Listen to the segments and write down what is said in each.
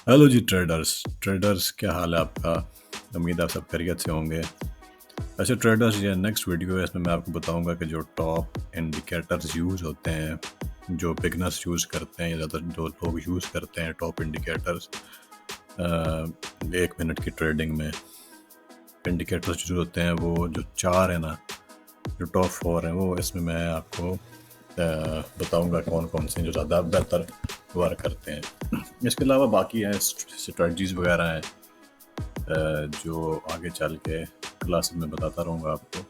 Hello जी traders traders क्या हाल है आपका। उम्मीद है आप सब खैरियत से होंगे। वैसे ट्रेडर्स ये नेक्स्ट वीडियो है, इसमें मैं आपको बताऊंगा कि जो टॉप इंडिकेटर्स यूज़ होते हैं, जो बिगनर्स यूज़ करते हैं या ज़्यादा जो लोग यूज़ करते हैं टॉप इंडिकेटर्स 1 मिनट की ट्रेडिंग में। इंडिकेटर्स जो होते हैं वो जो चार है ना, जो टॉप 4 हैं, वो इसमें मैं आपको बताऊंगा कौन कौन से जो ज़्यादा बेहतर वर्क करते हैं। इसके अलावा बाकी हैं स्ट्रेटजीज वगैरह हैं, जो आगे चल के क्लास में बताता रहूँगा आपको।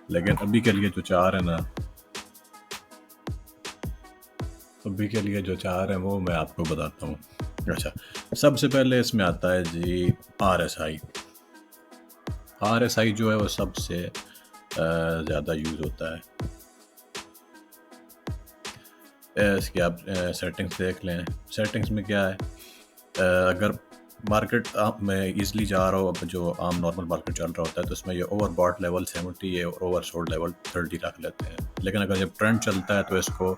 लेकिन अभी के लिए जो चार है ना, अभी के लिए जो चार हैं वो मैं आपको बताता हूँ। अच्छा, सबसे पहले इसमें आता है जी RSI। RSI जो है वो सबसे ज़्यादा यूज़ होता है। इसकी आप सेटिंग्स देख लें। सेटिंग्स में क्या है, अगर मार्केट आप में ईजिली जा रहा हो, अब जो आम नॉर्मल मार्केट चल रहा होता है तो उसमें ये ओवरबॉट लेवल 70 है और ओवर सोल्ड लेवल 30 रख लेते हैं। लेकिन अगर जब ट्रेंड चलता है तो इसको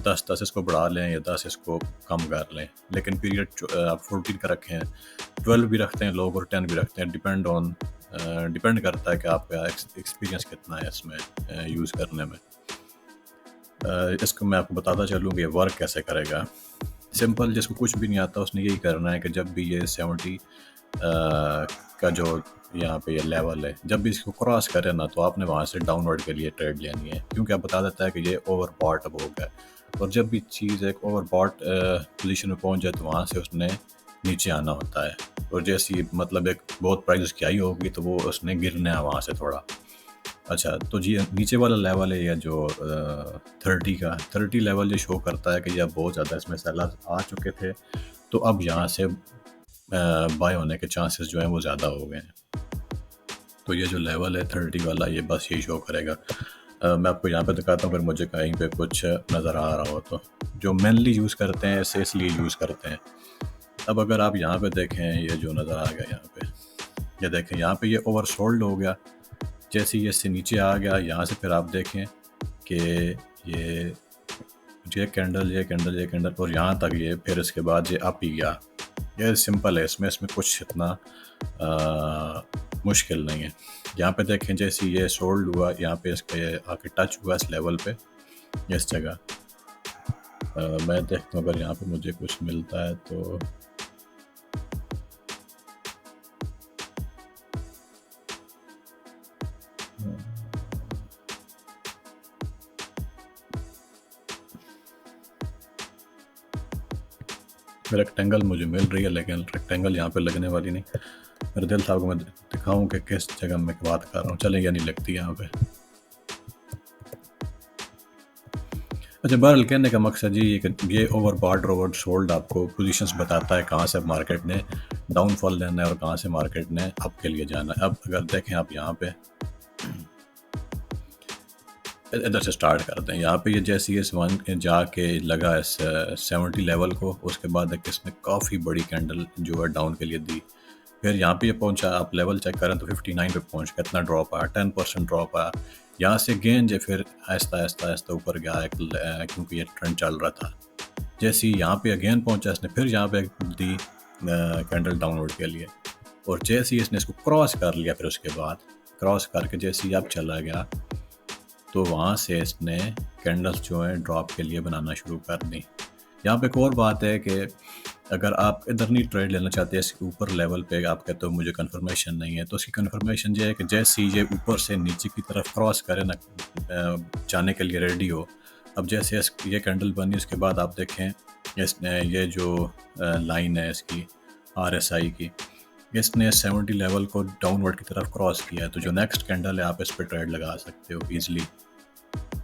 10 इसको बढ़ा लें या 10 इसको कम कर लें। लेकिन पीरियड आप 14 का रखें, 12 भी रखते हैं लोग और 10 भी रखते हैं। डिपेंड करता है कि आपका एक्सपीरियंस कितना है इसमें यूज़ करने में। इसको मैं आपको बताता चलूँ कि वर्क कैसे करेगा। सिंपल, जिसको कुछ भी नहीं आता उसने यही करना है कि जब भी ये 70 का जो यहाँ पे ये लेवल है, जब भी इसको क्रॉस करे ना तो आपने वहाँ से डाउनवर्ड के लिए ट्रेड लेनी है, क्योंकि आप बता देता है कि ये ओवरबॉट अब हो गया। और जब भी चीज़ एक ओवरबॉट पोजीशन में पहुँच जाए तो वहाँ से उसने नीचे आना होता है। और जैसी मतलब एक बहुत प्राइस उसकी आई होगी तो वो उसने गिरना है वहाँ से थोड़ा। अच्छा, तो जी नीचे वाला लेवल है या जो 30 लेवल ये शो करता है कि ये अब बहुत ज़्यादा इसमें सेलर आ चुके थे, तो अब यहाँ से बाय होने के चांसेस जो हैं वो ज़्यादा हो गए हैं। तो ये जो लेवल है 30 वाला, ये बस यही शो करेगा। मैं आपको यहाँ पे दिखाता हूँ, अगर मुझे कहीं पे कुछ नज़र आ रहा हो तो। जो मेनली यूज़ करते हैं इसे इसलिए यूज़ करते हैं। अब अगर आप यहाँ पे देखें, ये जो नज़र आ गया यहाँ पे, ये देखें यहाँ पे ये ओवरसोल्ड हो गया। जैसे ये इससे नीचे आ गया, यहाँ से फिर आप देखें कि ये ये कैंडल और यहाँ तक ये, फिर इसके बाद ये अप ही गया। ये सिंपल है, इसमें कुछ इतना मुश्किल नहीं है। यहाँ पे देखें जैसे ये सोल्ड हुआ, यहाँ पे इस पे आके टच हुआ इस लेवल पे, इस जगह। मैं देखता हूँ अगर यहाँ पे मुझे कुछ मिलता है तो। रेक्टेंगल मुझे मिल रही है, लेकिन रेक्टेंगल यहाँ पे लगने वाली नहीं। मेरे दिल था आपको मैं दिखाऊं कि किस जगह मैं बात कर रहा हूँ। चलेगा नहीं लगती यहाँ पे। अच्छा, बहरहाल कहने का मकसद ये ओवर ओवर सोल्ड आपको पोजीशंस बताता है कहाँ से मार्केट ने डाउनफॉल लेना है और कहाँ से मार्केट ने अप के लिए जाना है। अब अगर देखें आप यहाँ पे, इधर से स्टार्ट करते हैं। यहाँ पे ये जैसे ये वन जाके लगा इस 70 लेवल को, उसके बाद एक इसने काफ़ी बड़ी कैंडल जो है डाउन के लिए दी। फिर यहाँ पे ये पहुँचा, आप लेवल चेक करें तो 59 पे पहुँच गया। इतना ड्रॉप आया, 10% ड्रॉप आया। यहाँ से गेन जो फिर आहिस्ता आहिस्ता आहिस्ता ऊपर गया क्योंकि ये ट्रेंड चल रहा था। जैसे ही यहाँ पे अगेन पहुँचा, इसने फिर यहाँ पे दी कैंडल डाउनवर्ड के लिए। और जैसे ही इसने इसको क्रॉस कर लिया, फिर उसके बाद क्रॉस करके जैसे ही अब चला गया तो वहाँ से इसने कैंडल्स जो हैं ड्रॉप के लिए बनाना शुरू कर दी। यहाँ पे एक और बात है कि अगर आप इधर नहीं ट्रेड लेना चाहते, इसके ऊपर लेवल पे आप कहते हो मुझे कंफर्मेशन नहीं है, तो उसकी कंफर्मेशन ये है कि जैसे ही ये ऊपर से नीचे की तरफ क्रॉस करे ना, जाने के लिए रेडी हो। अब जैसे ये कैंडल बनी, उसके बाद आप देखें इसने ये जो लाइन है इसकी RSI की, इसने 70 लेवल को डाउनवर्ड की तरफ क्रॉस किया है। तो जो नेक्स्ट कैंडल है आप इस पर ट्रेड लगा सकते हो ईजिली,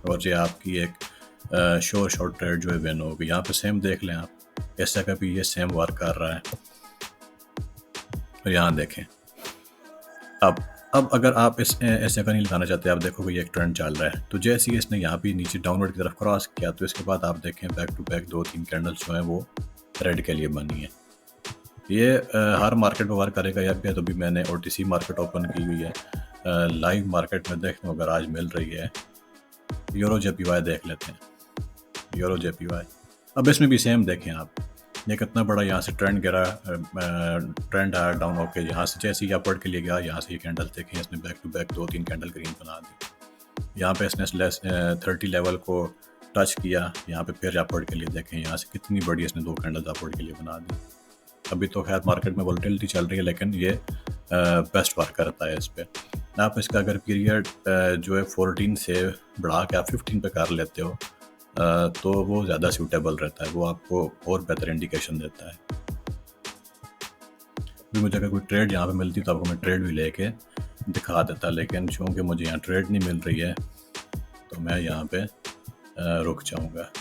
और ये आपकी एक शॉर्ट ट्रेड जो है विन होगी। यहाँ पे सेम देख लें आप, इस जगह भी ये सेम वर्क कर रहा है। और यहाँ देखें, अब अगर आप इस जगह नहीं लगाना चाहते, आप देखोगे ये एक ट्रेंड चल रहा है, तो जैसे ही इसने यहाँ भी नीचे डाउनवर्ड की तरफ क्रॉस किया, तो इसके बाद आप देखें बैक टू बैक 2-3 कैंडल्स जो हैं वो रेड के लिए बनी है। ये हर मार्केट में वर्क करेगा। या भी तो भी मैंने OTC मार्केट ओपन की हुई है। लाइव मार्केट में देखता हूँ अगर आज मिल रही है। यूरो JPY देख लेते हैं, यूरो JPY। अब इसमें भी सेम देखें आप, ये कितना बड़ा यहाँ से ट्रेंड गिरा, ट्रेंड आया डाउन होके, यहाँ से जैसे ही अपवर्ड के लिए गया, यहाँ से ये कैंडल देखें, इसने back to back 2-3 candle green बना दी। यहाँ पे इसने 30 लेवल को टच किया, यहाँ पे फिर अपवर्ड के लिए देखें, यहाँ से कितनी बड़ी इसने 2 कैंडल अपवर्ड के लिए बना दी। अभी तो खैर मार्केट में वोलेटिलिटी चल रही है, लेकिन ये बेस्ट वर्क करता है इस पर। आप इसका अगर पीरियड जो है 14 से बढ़ा के आप 15 पे कर लेते हो तो वो ज़्यादा सूटेबल रहता है, वो आपको और बेहतर इंडिकेशन देता है। भी मुझे अगर कोई ट्रेड यहाँ पे मिलती तो आपको मैं ट्रेड भी लेके दिखा देता, लेकिन चूँकि मुझे यहाँ ट्रेड नहीं मिल रही है तो मैं यहाँ पे रुक जाऊँगा।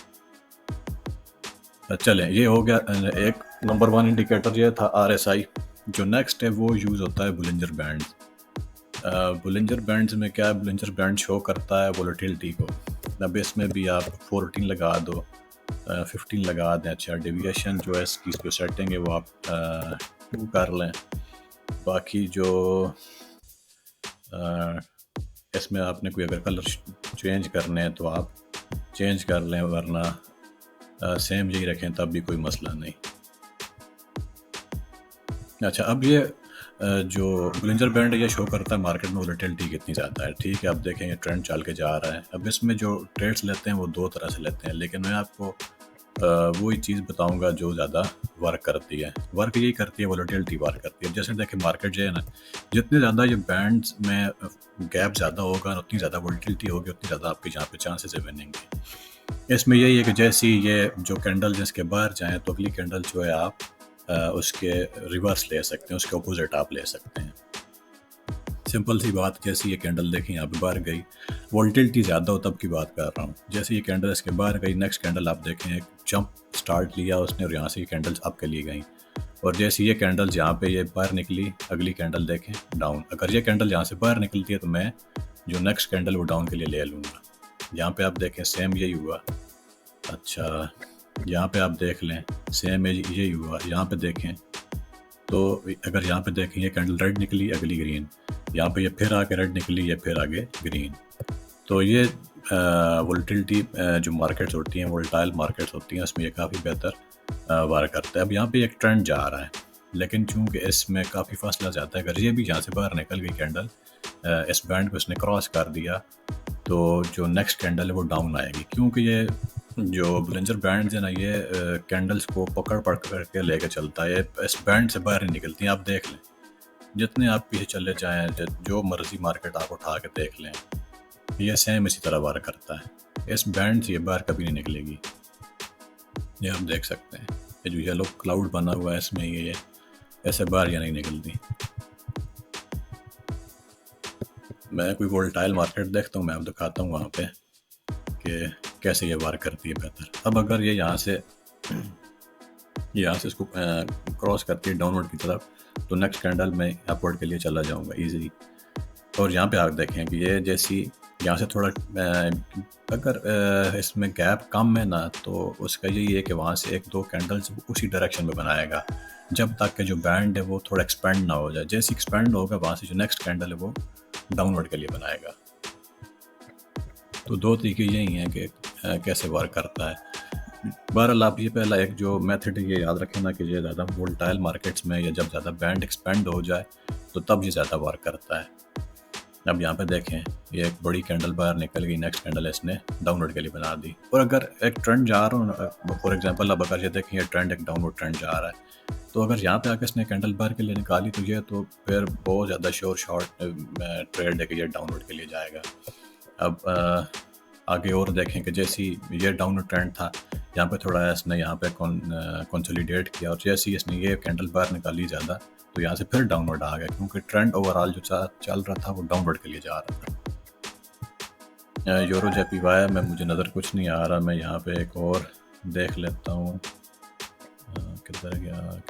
चलें, ये हो गया एक नंबर 1 इंडिकेटर, ये था RSI। जो नेक्स्ट है वो यूज़ होता है बुलिंजर बैंड। बुलिंजर बैंड्स में क्या है, बुलिंजर बैंड शो करता है वोलेटिलिटी को। अब इसमें भी आप 14 लगा दो, 15 लगा दें। अच्छा, डेविएशन जो है इसकी जो सेटिंग है वो आप 2 कर लें। बाकी जो इसमें आपने कोई अगर कलर चेंज करने हैं तो आप चेंज कर लें, वरना सेम यही रखें तब भी कोई मसला नहीं। अच्छा, अब ये जो बुलिंजर बैंड ये शो करता है मार्केट में वोलेटिलिटी कितनी ज़्यादा है। ठीक है, अब देखें ये ट्रेंड चल के जा रहा है। अब इसमें जो ट्रेड्स लेते हैं वो 2 तरह से लेते हैं, लेकिन मैं आपको वही चीज़ बताऊंगा जो ज़्यादा वर्क करती है। वर्क यही करती है, वोलेटिलिटी वर्क करती है। अब जैसे देखें मार्केट जो है ना, जितने ज़्यादा ये बैंड्स में गैप ज़्यादा होगा, उतनी ज़्यादा वोलेटिलिटी होगी, उतनी ज़्यादा आपके यहाँ पे चांसेस है विनिंग के। इसमें यही है कि जैसे ये जो कैंडल जिसके बाहर जाएँ तो अगली कैंडल जो है आप उसके रिवर्स ले सकते हैं, उसके अपोजिट आप ले सकते हैं। सिंपल सी बात, जैसे ये कैंडल देखें यहाँ पे बाहर गई, वोलेटिलिटी ज़्यादा हो तब की बात कर रहा हूँ। जैसे ये कैंडल इसके बाहर गई, नेक्स्ट कैंडल आप देखें एक जंप स्टार्ट लिया उसने और यहाँ से ये कैंडल्स आपके लिए गई, और जैसे ये कैंडल्स यहाँ पे ये बाहर निकली, अगली कैंडल देखें डाउन। अगर ये कैंडल यहाँ से बाहर निकलती है तो मैं जो नेक्स्ट कैंडल वो डाउन के लिए ले लूँगा। यहाँ पे आप देखें सेम यही हुआ। अच्छा, यहाँ पे आप देख लें सेम यही हुआ। यहाँ पे देखें तो अगर यहाँ पे देखें ये कैंडल रेड निकली, अगली ग्रीन, यहाँ पे ये फिर आके रेड निकली, ये फिर आगे ग्रीन। तो ये वोलेटिलिटी जो मार्केट्स होती हैं, वोलेटाइल मार्केट्स होती हैं, उसमें ये काफ़ी बेहतर वार करता है। अब यहाँ पे एक ट्रेंड जा रहा है, लेकिन चूँकि इसमें काफ़ी फासला जाता है, अगर ये भी यहाँ से बाहर निकल गई कैंडल, इस बैंड को इसने क्रॉस कर दिया, तो जो नेक्स्ट कैंडल है वो डाउन आएगी। क्योंकि ये जो बुलिंजर बैंड है ना, ये कैंडल्स को पकड़ करके लेके चलता है, इस बैंड से बाहर नहीं निकलती हैं। आप देख लें, जितने आप पीछे चले जाएँ, जो मर्जी मार्केट आप उठा के देख लें, ये सेम इसी तरह वार करता है। इस बैंड से ये बाहर कभी नहीं निकलेगी। ये आप देख सकते हैं, ये जो येलो क्लाउड बना हुआ है इसमें, ये ऐसे बाहर या नहीं निकलती। मैं कोई वोलेटाइल मार्केट देखता हूँ, मैं आपको दिखाता हूँ वहाँ पे कि कैसे ये वार करती है बेहतर। अब अगर ये यहाँ से इसको क्रॉस करती है डाउनवर्ड की तरफ, तो नेक्स्ट कैंडल में अपवर्ड के लिए चला जाऊँगा ईज़िली। और यहाँ पे आप देखें कि ये जैसी यहाँ से थोड़ा अगर इसमें गैप कम है ना, तो उसका यही है कि वहाँ से 1-2 कैंडल्स उसी डायरेक्शन में बनाएगा, जब तक कि जो बैंड है वो थोड़ा एक्सपेंड ना हो जाए। जैसे एक्सपेंड होगा, वहाँ से जो नेक्स्ट कैंडल है वो डाउनवर्ड के लिए बनाएगा। तो 2 तरीके यही हैं कि कैसे वर्क करता है। बहरहाल आप ये पहला एक जो मेथड ये याद रखें ना कि ये ज़्यादा वोलेटाइल मार्केट्स में, या जब ज़्यादा बैंड एक्सपेंड हो जाए तो तब ये ज़्यादा वर्क करता है। अब यहाँ पे देखें, ये एक बड़ी कैंडल बाहर निकल गई, नेक्स्ट कैंडल इसने डाउनवर्ड के लिए बना दी। और अगर एक ट्रेंड जा रहा हो, फॉर एग्जांपल अब अगर ये देखें ये ट्रेंड एक डाउनवर्ड ट्रेंड जा रहा है, तो अगर यहाँ पे आकर इसने कैंडल बाहर के लिए निकाली, तो ये तो फिर बहुत ज़्यादा शॉर्ट ट्रेड है कि ये डाउनवर्ड के लिए जाएगा। अब आगे और देखें कि जैसी ये डाउनवर्ड ट्रेंड था, यहाँ पे थोड़ा इसने यहाँ पे कंसोलिडेट किया, और जैसे ही इसने ये कैंडल बाहर निकाली ज़्यादा, तो यहाँ से फिर डाउनवर्ड आ गया, क्योंकि ट्रेंड ओवरऑल जो चल रहा था वो डाउनवर्ड के लिए जा रहा था। यूरो JPY में मुझे नज़र कुछ नहीं आ रहा, मैं यहाँ पे एक और देख लेता हूँ, किधर गया,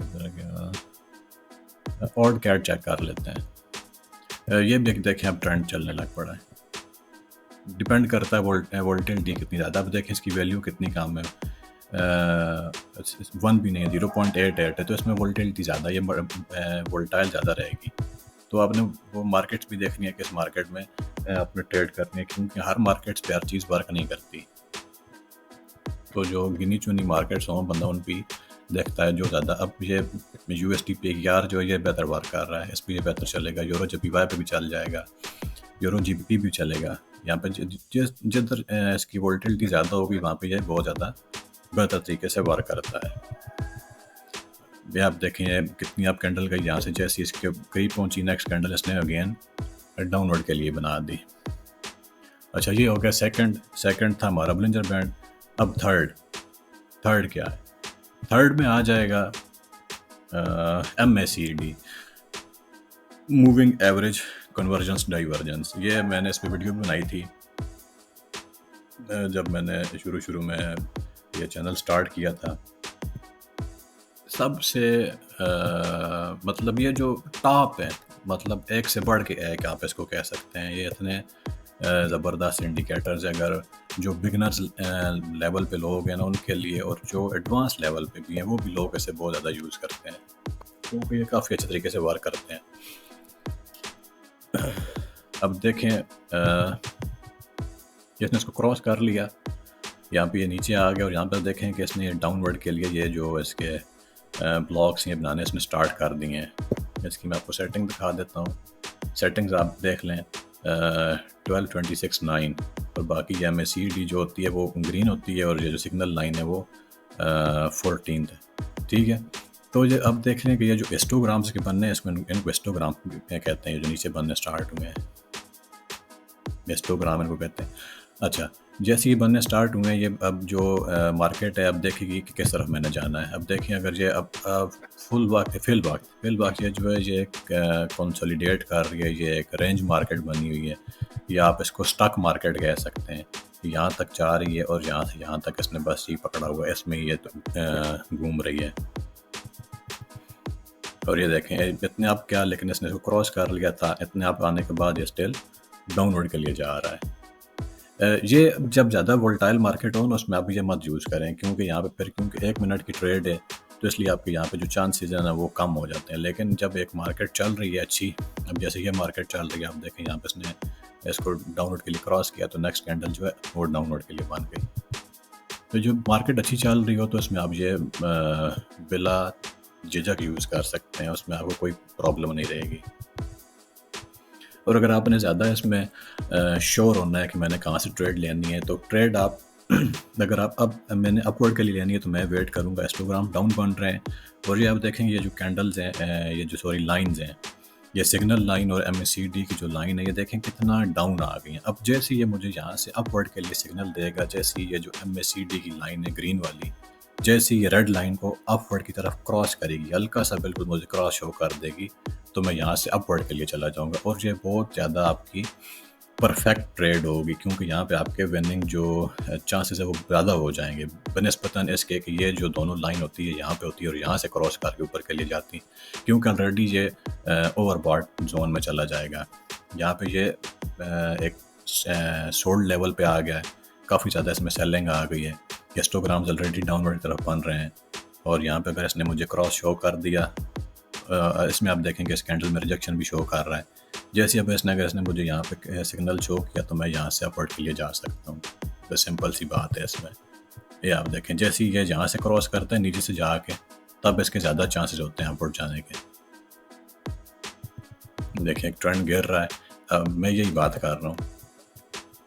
ऑड कैट चेक कर लेते हैं। ये भी देखें अब ट्रेंड चलने लग पड़ा है। डिपेंड करता है वोल्टिलिटी कितनी ज़्यादा। अब देखें इसकी वैल्यू कितनी कम है, 1 भी नहीं है, 0.88 है, तो इसमें वोल्टिलिटी ज़्यादा, ये वोल्टाइल ज़्यादा रहेगी। तो आपने वो मार्केट्स भी देखनी है कि इस मार्केट में आपने ट्रेड करनी है, क्योंकि हर मार्केट्स पे हर चीज़ वर्क नहीं करती। तो जो गिनी चुनी मार्केट्स हों, बंदा उन पर देखता है जो ज़्यादा। अब ये USD PAR जो है ये बेहतर वर्क कर रहा है, इस पर ये बेहतर चलेगा। यूरो JPY पे भी चल जाएगा, यूरो GBP भी चलेगा। यहाँ पे जिधर इसकी वोलेटिलिटी ज़्यादा होगी वहाँ पे ये बहुत ज़्यादा बेहतर तरीके से वर्क करता है। ये आप देखें कितनी आप कैंडल गई यहाँ से, जैसे इसके करीब पहुंची, नेक्स्ट कैंडल इसने अगेन डाउनवर्ड के लिए बना दी। अच्छा, ये हो गया सेकंड था हमारा बोलिंजर बैंड। अब थर्ड क्या है? थर्ड में आ जाएगा MACD, moving average convergence divergence. ये मैंने इस पर वीडियो बनाई थी जब मैंने शुरू में ये चैनल स्टार्ट किया था। सबसे मतलब ये जो टॉप है, मतलब एक से बढ़ के एक आप इसको कह सकते हैं। ये इतने ज़बरदस्त इंडिकेटर्स है, अगर जो बिगनर्स लेवल पे लोग हैं ना उनके लिए, और जो एडवांस लेवल पे भी हैं वो भी लोग इसे बहुत ज़्यादा यूज़ करते हैं, क्योंकि ये काफ़ी अच्छे तरीके से वर्क करते हैं। अब देखें इसने इसको क्रॉस कर लिया, यहाँ पे ये नीचे आ गया, और यहाँ पर देखें कि इसने डाउनवर्ड के लिए ये जो इसके ब्लॉक्स ये बनाने इसने स्टार्ट कर दिए हैं। इसकी मैं आपको सेटिंग दिखा देता हूँ। सेटिंग्स आप देख लें 12.26.9, और बाकी MACD जो होती है वो ग्रीन होती है, और ये जो सिग्नल लाइन है वो 14th है। ठीक है, तो ये अब देख लें कि ये जो हिस्टोग्राम्स के बनने हैं इसको इनको हिस्टोग्राम कहते हैं। ये जो नीचे बनने स्टार्ट हुए हैं हिस्टोग्राम इनको कहते हैं। अच्छा, जैसे ये बनने स्टार्ट हुए हैं, ये अब जो मार्केट है अब देखेगी कि किस तरफ मैंने जाना है। अब देखें, अगर ये अब फिल वक्त ये जो है ये कंसोलिडेट कर रही है, ये एक रेंज मार्केट बनी हुई है, या आप इसको स्टॉक मार्केट कह सकते हैं। यहाँ तक जा रही है और यहाँ से यहाँ तक इसने बस ये पकड़ा हुआ है, इसमें ये घूम रही है। और ये देखें इतने आप क्या, लेकिन इसने इसको क्रॉस कर लिया था, इतने आप आने के बाद ये स्टिल डाउनवर्ड के लिए जा रहा है। ये जब ज़्यादा वोलेटाइल मार्केट हो ना उसमें आप ये मत यूज़ करें, क्योंकि यहाँ पे फिर क्योंकि 1 मिनट की ट्रेड है तो इसलिए आपके यहाँ पे जो चांसेस हैं ना वो कम हो जाते हैं। लेकिन जब एक मार्केट चल रही है अच्छी, अब जैसे ये मार्केट चल रही है, आप देखें यहाँ पे इसने इसको डाउनवर्ड के लिए क्रॉस किया तो नेक्स्ट कैंडल जो है वो डाउनवर्ड के लिए बन गई। तो जब मार्केट अच्छी चल रही हो तो इसमें आप ये बिला झिझक यूज़ कर सकते हैं, उसमें आपको कोई प्रॉब्लम नहीं रहेगी। और अगर आपने ज़्यादा इसमें श्योर होना है कि मैंने कहाँ से ट्रेड लेनी है, तो ट्रेड आप अगर आप अब मैंने अपवर्ड के लिए लेनी है तो मैं वेट करूँगा। हिस्टोग्राम डाउन बन रहे हैं, और ये आप देखेंगे ये जो कैंडल्स हैं, ये जो लाइंस हैं, ये सिग्नल लाइन और MACD की जो लाइन है, ये देखें कितना डाउन आ गई है। अब जैसे ये मुझे यहाँ से अपवर्ड के लिए सिग्नल देगा, जैसे ये जो MACD की लाइन है ग्रीन वाली, जैसे ये रेड लाइन को अपवर्ड की तरफ क्रॉस करेगी, हल्का सा बिल्कुल मुझे क्रॉस शो कर देगी, तो मैं यहाँ से अपवर्ड के लिए चला जाऊँगा, और ये बहुत ज़्यादा आपकी परफेक्ट ट्रेड होगी, क्योंकि यहाँ पे आपके विनिंग जो चांसेस है वो ज़्यादा हो जाएंगे बनस्पतन इसके कि ये जो दोनों लाइन होती है यहाँ पे होती है और यहाँ से क्रॉस करके ऊपर के लिए जाती, क्योंकि ऑलरेडी ये ओवरबॉट जोन में चला जाएगा। यहाँ पे ये एक सोल्ड लेवल पे आ गया है, काफ़ी ज़्यादा इसमें सेलिंग आ गई है, हिस्टोग्राम्स ऑलरेडी डाउनवर्ड की तरफ बन रहे हैं, और यहाँ पे अगर इसने मुझे क्रॉस शो कर दिया, इसमें आप देखेंगे इस कैंडल में रिजेक्शन भी शो कर रहा है। जैसे अब अगर इसने मुझे यहाँ पे सिग्नल शो किया तो मैं यहाँ से अपवर्ड के लिए जा सकता हूँ। तो सिंपल सी बात है इसमें। ये आप देखें जैसे ये यहाँ से क्रॉस करता है नीचे से जाके, तब इसके ज़्यादा चांसेस होते हैं अपवर्ड जाने के। देखें एक ट्रेंड गिर रहा है, अब मैं यही बात कर रहा हूँ,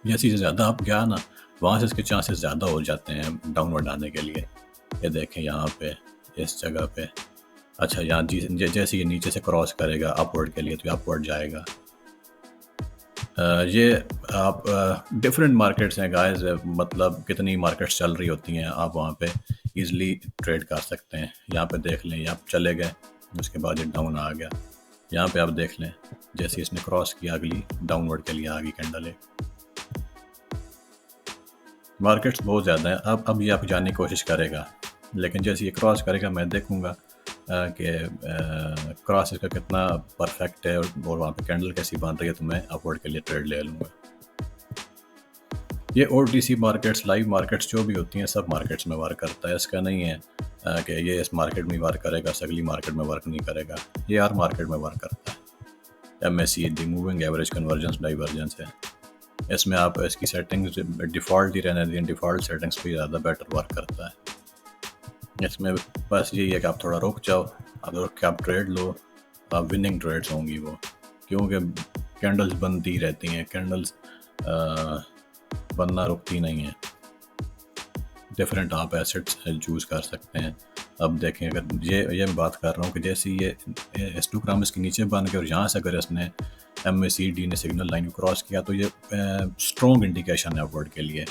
जैसे ज़्यादा आप गया ना वहाँ से इसके चांसेस ज़्यादा हो जाते हैं डाउनवर्ड आने के लिए। ये देखें यहाँ पे इस जगह पे, अच्छा यहाँ जैसे ये नीचे से क्रॉस करेगा अपवर्ड के लिए तो अपवर्ड जाएगा। ये आप डिफरेंट मार्केट्स हैं गाइस, मतलब कितनी मार्केट्स चल रही होती हैं, आप वहाँ पे इजीली ट्रेड कर सकते हैं। यहाँ पे देख लें, यहाँ चले गए, उसके बाद ये डाउन आ गया, यहाँ पे आप देख लें जैसे इसने क्रॉस किया अगली डाउनवर्ड के लिए आ गई कैंडल एक। मार्केट्स बहुत ज़्यादा है, अब ये आप जानने की कोशिश करेगा, लेकिन जैसे ये क्रॉस करेगा मैं देखूंगा कि क्रॉस इसका कितना परफेक्ट है और वहाँ पे कैंडल कैसी बन रही है, तो मैं अपवर्ड के लिए ट्रेड ले लूँगा। ये OTC मार्केट्स, लाइव मार्केट्स जो भी होती हैं सब मार्केट्स में वर्क करता है, इसका नहीं है कि ये इस मार्केट में वर्क करेगा अगली मार्केट में वर्क नहीं करेगा, ये हर मार्केट में वर्क करता है। MACD moving average convergence divergence है, इसमें आप इसकी सेटिंग्स डिफ़ॉल्ट ही रहने दें, डिफ़ॉल्ट सेटिंग्स पे ज़्यादा बेटर वर्क करता है। इसमें बस यही है कि आप थोड़ा रुक जाओ, अब रुक के आप ट्रेड लो, आप विनिंग ट्रेड्स होंगी वो, क्योंकि कैंडल्स बनती रहती हैं, कैंडल्स बनना रुकती नहीं है। डिफरेंट आप एसेट्स चूज़ कर सकते हैं। अब देखें, अगर ये मैं बात कर रहा हूँ कि जैसे ये हिस्टोग्राम इसके नीचे बन के और यहाँ से अगर इसने MACD ने सिग्नल लाइन को क्रॉस किया तो ये स्ट्रॉन्ग इंडिकेशन है अपवर्ड के लिए।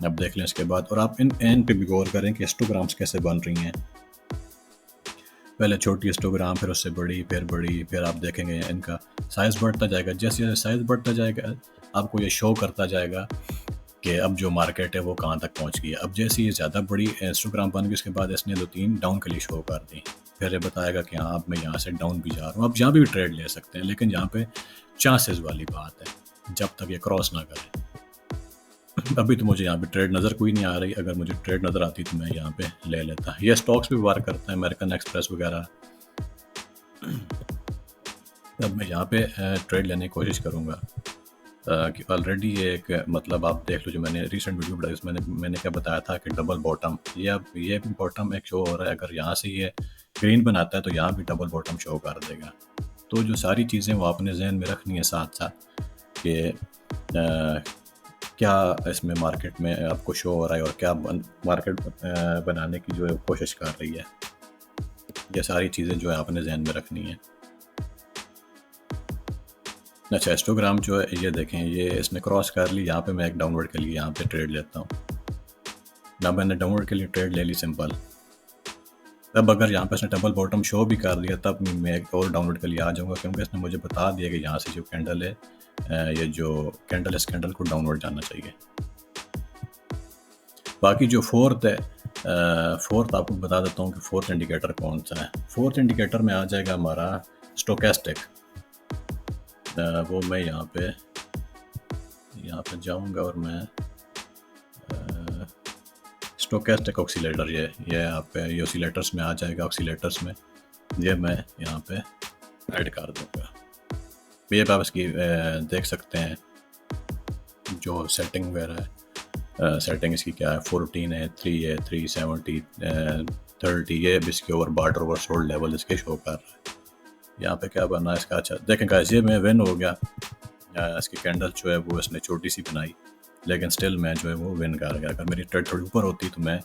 अब देख लें इसके बाद, और आप इन पे भी गौर करें कि हिस्टोग्राम्स कैसे बन रही हैं। पहले छोटी हिस्टोग्राम, फिर उससे बड़ी, फिर बड़ी, फिर आप देखेंगे इनका साइज़ बढ़ता जाएगा। जैसे जैसे साइज़ बढ़ता जाएगा आपको ये शो करता जाएगा कि अब जो मार्केट है वो कहाँ तक पहुँच गई है। अब जैसे ये ज़्यादा बड़ी हिस्टोग्राम बन गई उसके बाद इसने 2-3 डाउन के लिए शो कर दी, फिर ये बताएगा कि हाँ अब मैं यहाँ से डाउन भी जा रहा हूँ। आप यहाँ भी ट्रेड ले सकते हैं, लेकिन यहाँ पे चांसेस वाली बात है जब तक ये क्रॉस ना करे। अभी तो मुझे यहाँ पे ट्रेड नज़र कोई नहीं आ रही, अगर मुझे ट्रेड नज़र आती तो मैं यहाँ पे ले लेता। ये स्टॉक्स भी वार करता है, अमेरिकन एक्सप्रेस वगैरह। अब मैं यहाँ पे ट्रेड लेने की कोशिश करूँगा कि ऑलरेडी ये एक, मतलब आप देख लो जो मैंने रिसेंट वीडियो बनाई उसमें मैंने क्या बताया था कि डबल बॉटम, ये अब ये भी बॉटम एक शो हो रहा है। अगर यहाँ से ये ग्रीन बनाता है तो यहाँ भी डबल बॉटम शो कर देगा। तो जो सारी चीज़ें वो आपने जहन में रखनी है साथ साथ कि क्या इसमें मार्केट में आपको शो हो रहा है और क्या मार्केट बनाने की जो है कोशिश कर रही है। ये सारी चीज़ें जो है आपने जहन में रखनी है। अच्छा, हिस्टोग्राम जो है ये देखें, ये इसने क्रॉस कर ली। यहाँ पे मैं एक डाउनवर्ड के लिए यहाँ पे ट्रेड लेता हूँ। ना मैंने डाउनवर्ड के लिए ट्रेड ले ली सिंपल। तब अगर यहाँ पे इसने डबल बॉटम शो भी कर दिया तब मैं एक और डाउनवर्ड के लिए आ जाऊँगा, क्योंकि इसने मुझे बता दिया कि यहाँ से जो कैंडल है, ये जो कैंडल है इस कैंडल को डाउनवर्ड जाना चाहिए। बाकी जो फोर्थ है, फोर्थ आपको बता देता हूँ कि फोर्थ इंडिकेटर कौन सा है। फोर्थ इंडिकेटर में आ जाएगा हमारा स्टोकेस्टिक। वो मैं यहाँ पे जाऊँगा और मैं स्टोकेस्टिक ऑक्सीलेटर, ये आप ये ऑक्सीलेटर्स में आ जाएगा। ऑक्सीलेटर्स में ये मैं यहाँ पे ऐड कर दूँगा। ये आप इसकी देख सकते हैं जो सेटिंग वगैरह है। सेटिंग इसकी क्या है, 14 है, 3 है, 370, 30। ये इसके over barter over sold level इसके शो कर रहा है। यहाँ पे क्या बना इसका, अच्छा देखें गाइस, ये मैं विन हो गया। इसकी कैंडल जो है वो इसने छोटी सी बनाई, लेकिन स्टिल मैं जो है वो विन कर गया। अगर मेरी ट्रेड थोड़ी ऊपर होती तो मैं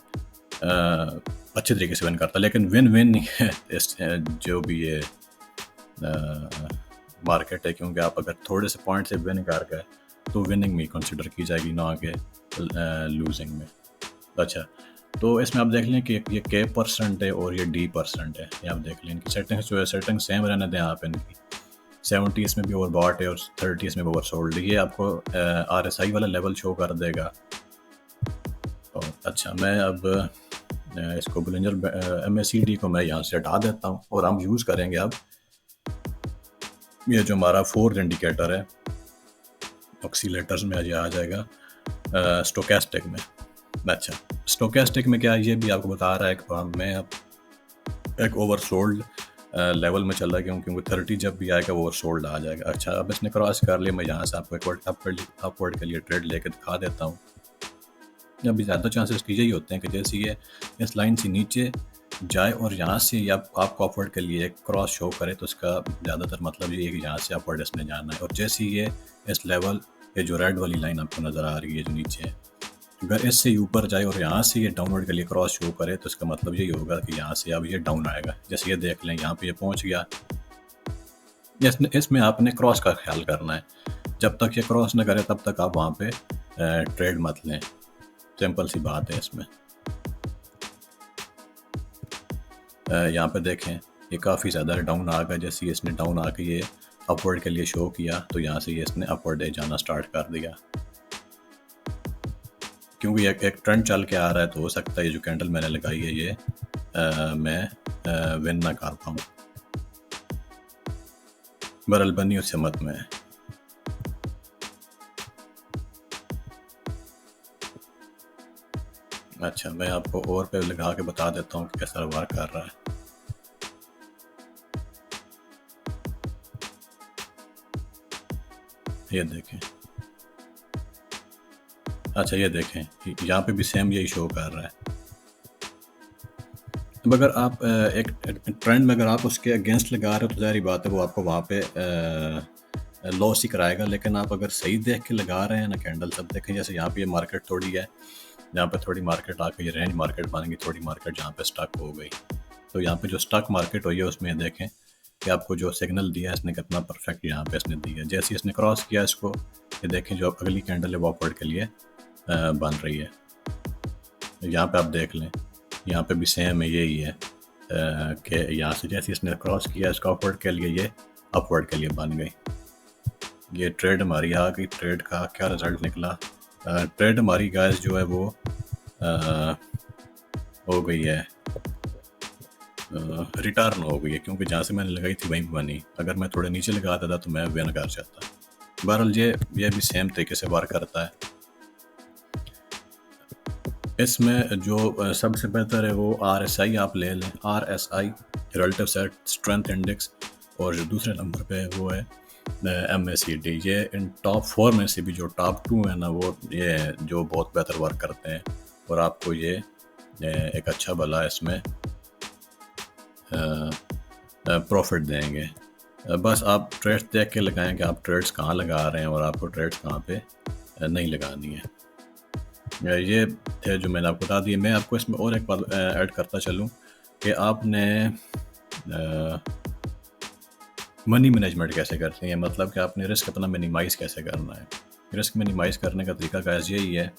अच्छे तरीके से विन करता, लेकिन विन नहीं है इस जो भी ये मार्केट है, क्योंकि आप अगर थोड़े से पॉइंट से विन कर गए तो विनिंग में कंसिडर की जाएगी, ना कि लूजिंग में। अच्छा, तो इसमें आप देख लें कि ये K% है और ये D% है। ये आप देख लें इनकी सेटिंग्स जो है, सेटिंग सेम रहने दें आप इनकी। 70 इसमें भी ओवरबॉट है और 30 इसमें भी ओवरसोल्ड है। ये आपको RSI वाला लेवल शो कर देगा। और अच्छा, मैं अब इसको बोलिंजर MACD को मैं यहाँ से हटा देता हूँ और हम यूज़ करेंगे अब ये जो हमारा फोर्थ इंडिकेटर है ऑक्सीलेटर्स में आ जाएगा स्टोकेस्टिक में। अच्छा, स्टोकेस्टिक में क्या, ये भी आपको बता रहा है कि मैं अब एक ओवरसोल्ड लेवल में चल रहा है, क्योंकि 30 जब भी आएगा वो ओवरसोल्ड आ जाएगा। अच्छा, अब इसने क्रॉस कर लिया। मैं यहाँ से आपको एक अपवर्ड के लिए ट्रेड लेके दिखा देता हूँ। अभी ज़्यादा चांसेस यही होते हैं कि जैसे ये इस लाइन से नीचे जाए और यहाँ से आपको अपवर्ड के लिए एक क्रॉस शो करे, तो इसका ज़्यादातर मतलब ये है कि यहाँ से अपवर्ड इसने जाना है। और जैसे ये इस लेवल, ये जो रेड वाली लाइन आपको नज़र आ रही है जो नीचे है, अगर इससे ऊपर जाए और यहाँ से ये डाउनवर्ड के लिए क्रॉस शो करे तो इसका मतलब यही होगा कि यहाँ से अब ये डाउन आएगा। जैसे ये देख लें, यहाँ पे ये पहुँच गया। इसमें आपने क्रॉस का ख्याल करना है। जब तक ये क्रॉस न करे तब तक आप वहाँ पे ट्रेड मत लें। सिंपल सी बात है इसमें। यहाँ पे देखें, ये काफ़ी ज़्यादा डाउन आ गया। जैसे इसने डाउन आके ये अपवर्ड के लिए शो किया तो यहाँ से ये इसने अपवर्ड जाना स्टार्ट कर दिया, क्योंकि एक ट्रेंड चल के आ रहा है। तो हो सकता है ये जो कैंडल मैंने लगाई है ये मैं विन ना कर पाऊँ। बहरहाल बनी उससे मत में। अच्छा, मैं आपको और पे लगा के बता देता हूँ कि कैसा वर्क कर रहा है। ये देखें, अच्छा ये देखें, यहाँ पे भी सेम यही शो कर रहा है। अब अगर आप एक ट्रेंड में अगर आप उसके अगेंस्ट लगा रहे हो तो ज़ाहिर-सी बात है वो आपको वहाँ पे लॉस ही कराएगा। लेकिन आप अगर सही देख के लगा रहे हैं ना कैंडल्स, अब देखें जैसे यहाँ पे ये मार्केट थोड़ी है, यहाँ पे थोड़ी मार्केट आके ये रेंज मार्केट बन गई, थोड़ी मार्केट जहाँ पे स्टक हो गई। तो यहाँ पे जो स्टक मार्केट हुई है उसमें देखें कि आपको जो सिग्नल दिया है इसने कितना परफेक्ट यहाँ पे इसने दिया है। जैसे ही इसने क्रॉस किया इसको, ये देखें जो अगली कैंडल है वो अपवर्ड के लिए बन रही है। यहाँ पे आप देख लें, यहाँ पे भी सेम है, यही है कि यहाँ से जैसे इसने क्रॉस किया इसका अपवर्ड के लिए, ये अपवर्ड के लिए बन गई। ये ट्रेड हमारी आ गई। ट्रेड का क्या रिजल्ट निकला? ट्रेड हमारी गाइस जो है वो हो गई है, रिटर्न हो गई है, क्योंकि जहाँ से मैंने लगाई थी वहीं बनी। अगर मैं थोड़े नीचे लगाता था तो मैं विन कर जाता। बहरहाल ये भी सेम तरीके से वर्क करता है। इसमें जो सबसे बेहतर है वो RSI आप ले लें, RSI रिलेटिव स्ट्रेंथ इंडेक्स, और जो दूसरे नंबर पे है वो है MACD। ये इन टॉप 4 में से भी जो टॉप 2 है ना, वो ये जो बहुत बेहतर वर्क करते हैं और आपको ये एक अच्छा भला इसमें प्रॉफिट देंगे। बस आप ट्रेड्स देख के लगाएं कि आप ट्रेड्स कहाँ लगा रहे हैं और आपको ट्रेड्स कहाँ पे नहीं लगानी है। ये थे जो मैंने आपको बता दिए। मैं आपको इसमें और एक बात ऐड करता चलूँ कि आपने मनी मैनेजमेंट कैसे करते हैं, मतलब कि आपने रिस्क अपना मिनिमाइज़ कैसे करना है। रिस्क मिनिमाइज़ करने का तरीका गाइस यही है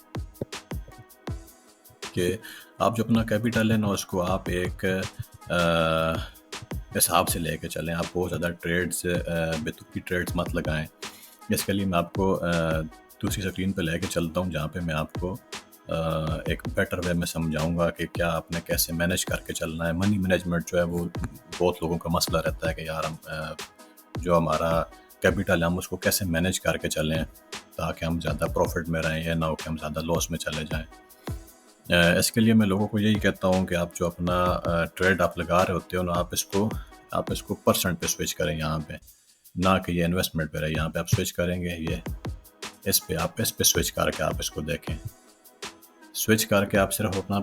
कि आप जो अपना कैपिटल है ना उसको आप एक हिसाब से लेके चलें। आप बहुत ज़्यादा ट्रेड्स बेतुकी ट्रेड्स मत लगाएं। इसके लिए मैं आपको दूसरी स्क्रीन पे लेके चलता हूँ, जहाँ पे मैं आपको एक बेटर वे में समझाऊंगा कि क्या आपने कैसे मैनेज करके चलना है। मनी मैनेजमेंट जो है वो बहुत लोगों का मसला रहता है कि यार हम जो हमारा कैपिटल है हम उसको कैसे मैनेज करके चलें ताकि हम ज़्यादा प्रॉफिट में रहें, या ना हो कि हम ज़्यादा लॉस में चले जाएं। इसके लिए मैं लोगों को यही कहता हूँ कि आप जो अपना ट्रेड आप लगा रहे होते हो ना, आप इसको परसेंट पे स्विच करें यहाँ पे, ना कि ये इन्वेस्टमेंट पे रहे। यहाँ पे आप स्विच करेंगे, ये इस पे स्विच करके आप इसको देखें। स्विच करके आप सिर्फ अपना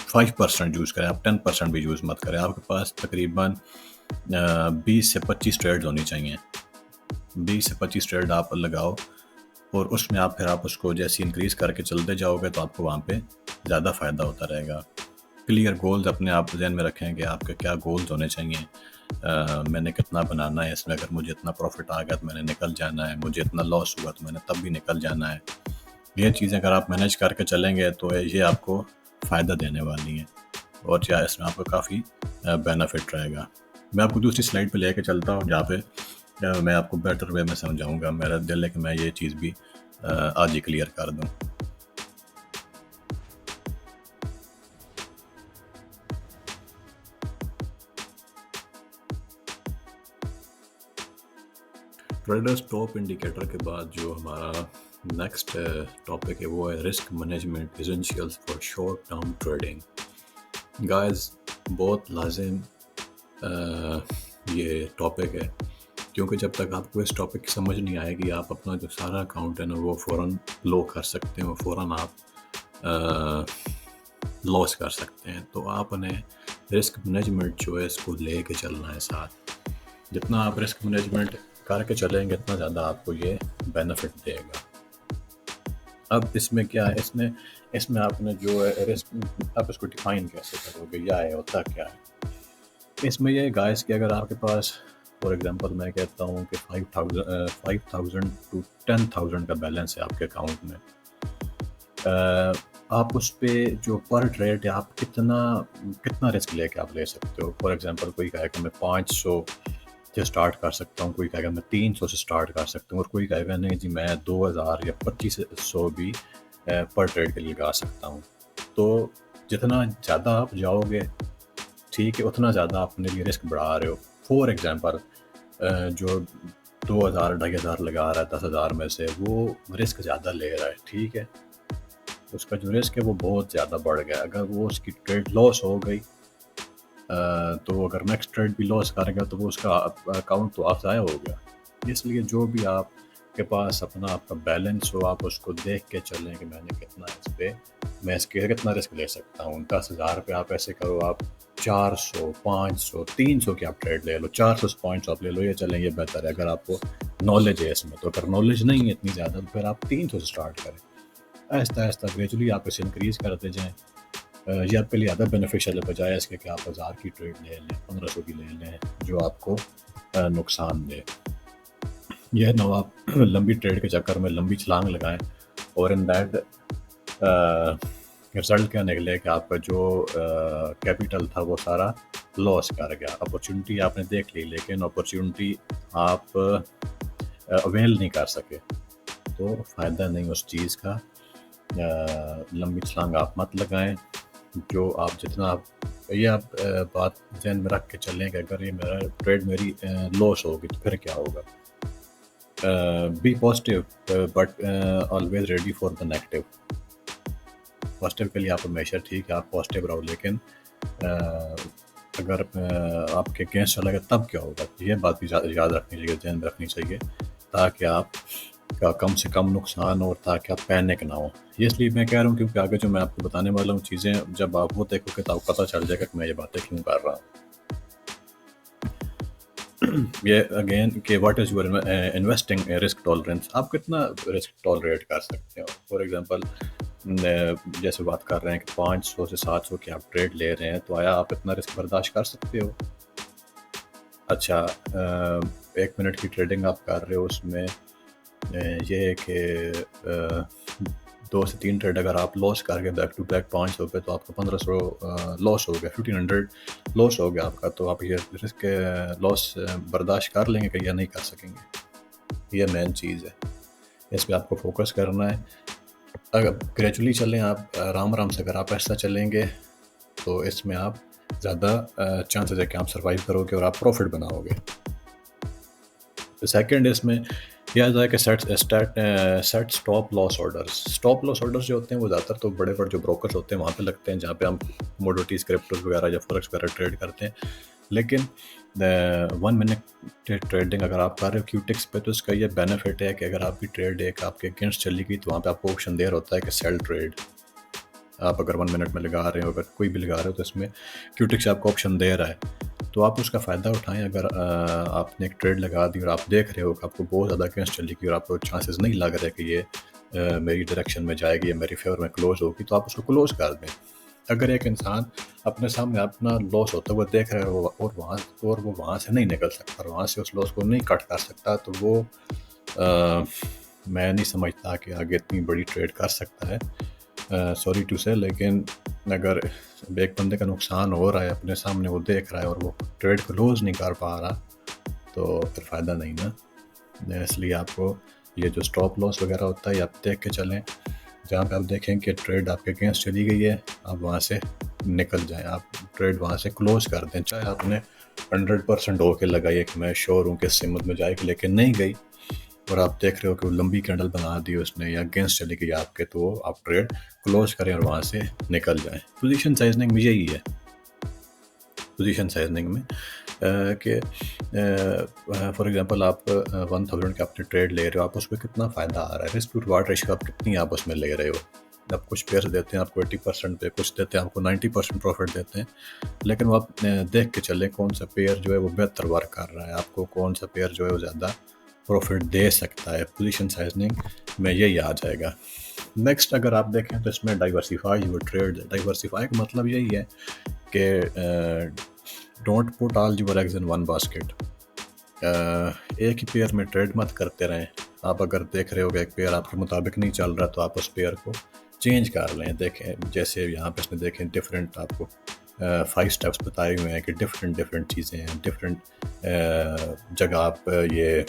5% यूज़ करें, आप 10% भी यूज़ मत करें। आपके पास तकरीबन 20 से 25 ट्रेड होनी चाहिए। 20 से 25 ट्रेड आप लगाओ और उसमें आप उसको जैसे इंक्रीज़ करके चलते जाओगे तो आपको वहाँ पे ज़्यादा फ़ायदा होता रहेगा। क्लियर गोल्स अपने आप ध्यान में रखें कि आपके क्या गोल्स होने चाहिए। मैंने कितना बनाना है इसमें, अगर मुझे इतना प्रॉफिट आ गया तो मैंने निकल जाना है, मुझे इतना लॉस हुआ तो मैंने तब भी निकल जाना है। ये चीज़ें अगर आप मैनेज करके चलेंगे तो ये आपको फ़ायदा देने वाली हैं और क्या इसमें आपको काफ़ी बेनिफिट रहेगा। मैं आपको दूसरी स्लाइड पे लेके चलता हूँ, जहाँ पे मैं आपको बेटर वे में समझाऊंगा। मेरा दिल है कि मैं ये चीज़ भी आज ही क्लियर कर दूँ। ट्रेडर्स टॉप इंडिकेटर के बाद जो हमारा नेक्स्ट टॉपिक है वो है risk management essentials for short term trading. Guys बहुत लाजिम ये टॉपिक है, क्योंकि जब तक आपको इस टॉपिक की समझ नहीं आएगी आप अपना जो सारा अकाउंट है ना वो फ़ौरन लो कर सकते हैं, फ़ौरन आप लॉस कर सकते हैं। तो आपने रिस्क मैनेजमेंट जो है इसको ले कर चलना है साथ। जितना आप रिस्क मैनेजमेंट करके चलेंगे इतना ज़्यादा आपको ये बेनिफिट देगा। अब इसमें क्या है, इसमें आपने जो है रिस्क आप इसको डिफाइन कैसे करोगे, या है होता क्या है इसमें। ये गाइस कि अगर आपके पास फॉर एग्जांपल मैं कहता हूँ कि 5,000 टू 10,000 का बैलेंस है आपके अकाउंट में, आप उस पे जो पर ट्रेड है आप कितना रिस्क लेके आप ले सकते हो। फॉर एग्जांपल कोई कहेगा मैं 500 से स्टार्ट कर सकता हूँ, कोई कहेगा मैं 300 से स्टार्ट कर सकता हूँ, और कोई कहेगा नहीं जी मैं 2,000 या 2500 भी पर ट्रेड के लिए लगा सकता हूँ। तो जितना ज़्यादा आप जाओगे ठीक है, उतना ज़्यादा आप अपने लिए रिस्क बढ़ा रहे हो। फॉर एग्जांपल जो 2,000 2,500 लगा रहा है 10,000 में से, वो रिस्क ज़्यादा ले रहा है, ठीक है, उसका जो रिस्क है वो बहुत ज़्यादा बढ़ गया। अगर वो उसकी ट्रेड लॉस हो गई तो अगर नेक्स्ट ट्रेड भी लॉस करेगा तो वो उसका अकाउंट तो ऑफ ज़ाया हो गया। इसलिए जो भी आप आपके पास अपना आपका बैलेंस हो, आप उसको देख के चलें कि मैंने कितना इस पे मैं इसके कितना रिस्क ले सकता हूँ। 10,000 पे आप ऐसे करो, आप 400, 500, 300 की आप ट्रेड ले लो, 400 पॉइंट्स आप ले लो, ये चलें, ये बेहतर है अगर आपको नॉलेज है इसमें। तो अगर नॉलेज नहीं है इतनी ज़्यादा, तो फिर आप 300 से स्टार्ट करें, आहिस्ता आहिस्ता ग्रेजुअली आप इसे इंक्रीज़ करते जाएँ। ये आपके लिए ज़्यादा बेनिफिशियल है बजाय इसके कि आप 1000 की ट्रेड ले लें, 1500 की ले लें, जो आपको नुकसान दे। यह ना आप लंबी ट्रेड के चक्कर में लंबी छलांग लगाएं और इन दैट रिजल्ट क्या निकले कि आपका जो कैपिटल था वो सारा लॉस कर गया। अपॉर्चुनिटी आपने देख ली, लेकिन अपॉर्चुनिटी आप अवेल नहीं कर सके, तो फ़ायदा नहीं उस चीज़ का। लंबी छलांग आप मत लगाएं। जो आप जितना आप ये आप बात ध्यान में रख के चलें कि अगर ये मेरा ट्रेड मेरी लॉस होगी तो फिर क्या होगा। Be positive but always ready for the negative. Positive के लिए आप हमेशा ठीक है, आप पॉजिटिव रहो, लेकिन अगर आपके अगेंस्ट चलेगा तब क्या होगा, ये बात भी याद रखनी चाहिए, ध्यान में रखनी चाहिए, ताकि आप का कम से कम नुकसान हो, ताकि आप पैनिक ना हो। ये इसलिए मैं कह रहा हूँ क्योंकि आगे जो मैं आपको बताने वाला हूँ चीज़ें जब आप वो देखोगे तो आपको पता चल जाएगा कि मैं ये बातें क्यों कर रहा हूँ। ये अगेन कि what is your investing risk tolerance, आप कितना रिस्क टॉलरेट कर सकते हो। फॉर एग्जांपल जैसे बात कर रहे हैं कि 500 से 700 की आप ट्रेड ले रहे हैं, तो आया आप इतना रिस्क बर्दाश्त कर सकते हो? अच्छा, 1 मिनट की ट्रेडिंग आप कर रहे हो, उसमें ये है कि 2 से 3 ट्रेड अगर आप लॉस कर गए बैक टू बैक 500 पे, तो आपका 1500 लॉस हो गया, 1500 लॉस हो गया आपका। तो आप ये रिस्क लॉस बर्दाश्त कर लेंगे कि या नहीं कर सकेंगे? ये मेन चीज़ है, इस पर आपको फोकस करना है। अगर ग्रेजुअली चलें आप आराम आराम से, अगर आप ऐसा चलेंगे तो इसमें आप ज़्यादा चांसेस है कि आप सर्वाइव करोगे और आप प्रॉफिट बनाओगे। सेकंड इसमें याद है कि set stop loss orders. Stop loss orders जो होते हैं वो ज़्यादातर तो बड़े बड़े जो ब्रोकर्स होते हैं वहाँ पे लगते हैं, जहाँ पे हम कमोडिटीज़, क्रिप्टोज वगैरह या फॉरेक्स वगैरह ट्रेड करते हैं। लेकिन 1 मिनट ट्रेडिंग अगर आप कर रहे हो क्यूटिक्स पे, तो इसका ये बेनिफिट है कि अगर आपकी ट्रेड एक आपके अगेंस्ट चली गई तो वहाँ पे आपको ऑप्शन देर होता है कि सेल ट्रेड। आप अगर 1 मिनट में लगा रहे हो, अगर कोई भी लगा रहे हो, तो इसमें क्यूटिक्स आपको ऑप्शन दे रहा है, तो आप उसका फ़ायदा उठाएं। अगर आपने एक ट्रेड लगा दी और आप देख रहे हो कि आपको बहुत ज़्यादा अगेंस्ट चलेगी और आपको चांसेस नहीं लग रहे कि ये मेरी डायरेक्शन में जाएगी या मेरी फेवर में क्लोज होगी, तो आप उसको क्लोज कर दें। अगर एक इंसान अपने सामने अपना लॉस होता हुआ देख रहा है और वो वहाँ से नहीं निकल सकता और वहाँ से उस लॉस को नहीं कट कर सकता, तो वो मैं नहीं समझता कि आगे इतनी बड़ी ट्रेड कर सकता है। सॉरी टू से, लेकिन अगर एक बंदे का नुकसान हो रहा है अपने सामने, वो देख रहा है और वो ट्रेड क्लोज नहीं कर पा रहा, तो फिर फ़ायदा नहीं ना। इसलिए आपको ये जो स्टॉप लॉस वगैरह होता है आप देख के चलें। जहाँ पे आप देखें कि ट्रेड आपके अगेंस्ट चली गई है, आप वहाँ से निकल जाएं, आप ट्रेड वहाँ से क्लोज कर दें। चाहे आपने 100% होके लगाइए कि मैं श्योर हूँ कि इस सिमत में जाएगी, लेकिन नहीं गई और आप देख रहे हो कि वो लंबी कैंडल बना दी उसने या अगेंस्ट चली गई आपके, तो आप ट्रेड क्लोज करें और वहाँ से निकल जाएं। पोजीशन साइजनिंग में यही है, पोजीशन साइजनिंग में कि फॉर एग्जांपल आप 1000 के अपने ट्रेड ले रहे हो, आप उसमें कितना फ़ायदा आ रहा है, रिस्क टू रिवार्ड रेशियो आप कितनी आप उसमें ले रहे हो। आप कुछ पेयर देते हैं आपको 80% पे, कुछ देते हैं आपको 90% प्रॉफिट देते हैं, लेकिन वो आप देख के चलें कौन सा पेयर जो है वो बेहतर वर्क कर रहा है, आपको कौन सा पेयर जो है वो ज़्यादा प्रॉफिट दे सकता है। पोजीशन साइजनिंग में यही आ जाएगा। नेक्स्ट अगर आप देखें तो इसमें डाइवर्सिफाई योर ट्रेड। डाइवर्सिफाई का मतलब यही है कि don't put all your eggs in one basket. एक ही पेयर में ट्रेड मत करते रहें। आप अगर देख रहे हो कि एक पेयर आपके मुताबिक नहीं चल रहा, तो आप उस पेयर को चेंज कर लें। देखें जैसे यहाँ पे इसमें देखें डिफरेंट आपको 5 स्टेप्स बताए हुए हैं कि डिफरेंट चीज़ें हैं, डिफरेंट जगह आप ये